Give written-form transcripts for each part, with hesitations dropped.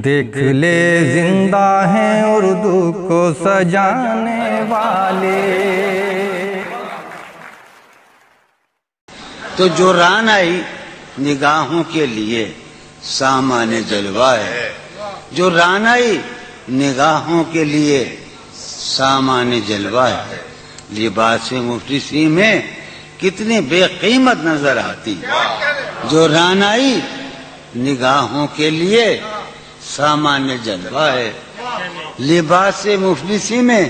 دیکھ لے زندہ ہیں اردو کو سجانے والے۔ تو جو رانائی نگاہوں کے لیے سامان جلوہ ہے، جو رانائی نگاہوں کے لیے سامان جلوہ ہے، لباس مفلسی میں کتنی بے قیمت نظر آتی۔ جو رانائی نگاہوں کے لیے سامان جلوہ ہے، لباس مفلسی میں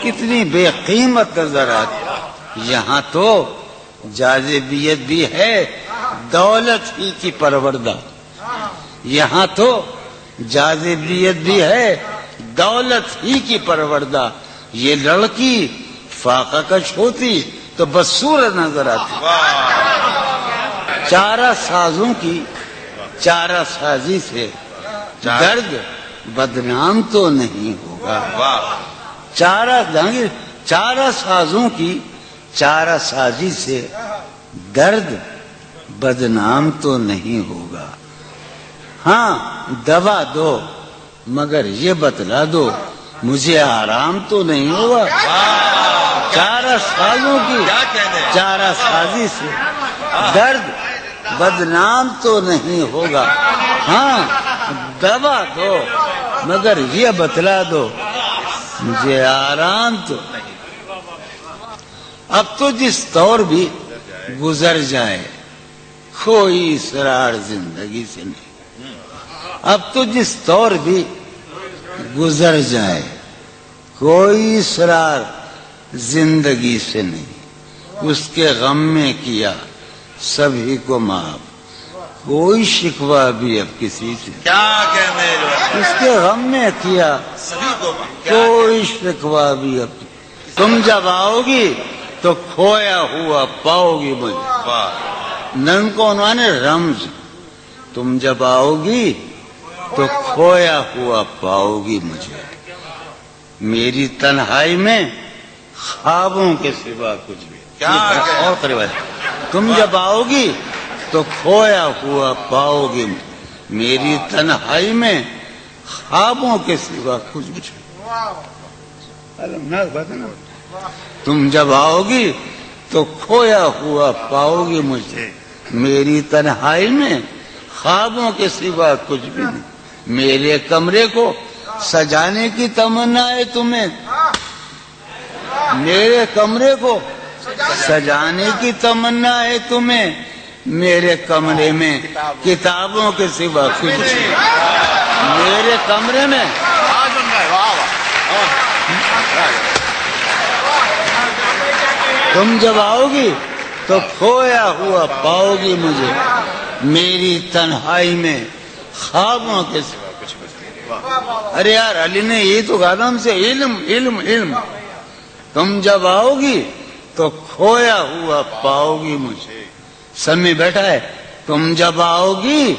کتنی بے قیمت نظر آتی۔ یہاں تو جاذبیت بھی ہے دولت ہی کی پروردہ، یہاں تو جاذبیت بھی ہے دولت ہی کی پروردہ۔ یہ لڑکی فاقہ کش ہوتی تو بدصورت نظر آتی۔ چارہ سازوں کی چارہ سازی سے درد بدنام تو نہیں ہوگا۔ چارہ سازوں کی چارہ سازی سے درد بدنام تو نہیں ہوگا۔ ہاں دوا دو مگر یہ بتلا دو مجھے آرام تو نہیں ہوگا۔ چارہ سازوں کی چارہ سازی سے درد بدنام تو نہیں ہوگا۔ ہاں دوا دو مگر یہ بتلا دو مجھے آرام تو نہیں۔ اب تو جس دور بھی گزر جائے کوئی اسرار زندگی سے نہیں۔ اب تو جس دور بھی گزر جائے کوئی اسرار زندگی سے نہیں۔ اس کے غم میں کیا سبھی کو معاف، کوئی شکوہ بھی اب کسی سے۔ اس کے غم میں کیا کوئی شکوہ بھی اب۔ تم جب آؤ گی تو کھویا ہوا پاؤ گی مجھے۔ نن کو انہوں نے رمز، تم جب آؤ گی تو کھویا ہوا پاؤ گی مجھے، میری تنہائی میں خوابوں کے سوا کچھ بھی۔ اور قریب تم جب آؤ گی تو کھویا ہوا پاؤ گی میری تنہائی میں خوابوں کے سوا کچھ بھی۔ تم جب آؤ گی تو کھویا ہوا پاؤ گی مجھے، میری تنہائی میں خوابوں کے سوا کچھ بھی نہیں۔ میرے کمرے کو سجانے کی تمنا ہے تمہیں، میرے کمرے کو سجانے کی تمنا ہے تمہیں، میرے کمرے میں کتابوں کے سوا کچھ نہیں۔ میرے کمرے میں تم جب آؤ گی تو کھویا ہوا پاؤ گی مجھے، میری تنہائی میں خوابوں کے سوا کچھ نہیں۔ ارے یار علی نے یہ تو کہا ہم سے علم علم علم۔ تم جب آؤ گی تو کھویا ہوا پاؤ گی مجھے، سب میں بیٹھا ہے۔ تم جب آؤ گی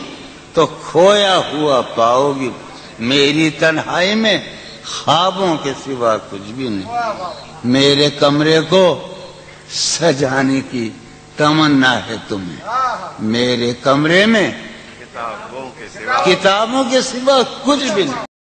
تو کھویا ہوا پاؤ گی، میری تنہائی میں خوابوں کے سوا کچھ بھی نہیں۔ میرے کمرے کو سجانے کی تمنا ہے تمہیں، میرے کمرے میں کتابوں کے سوا کچھ بھی نہیں۔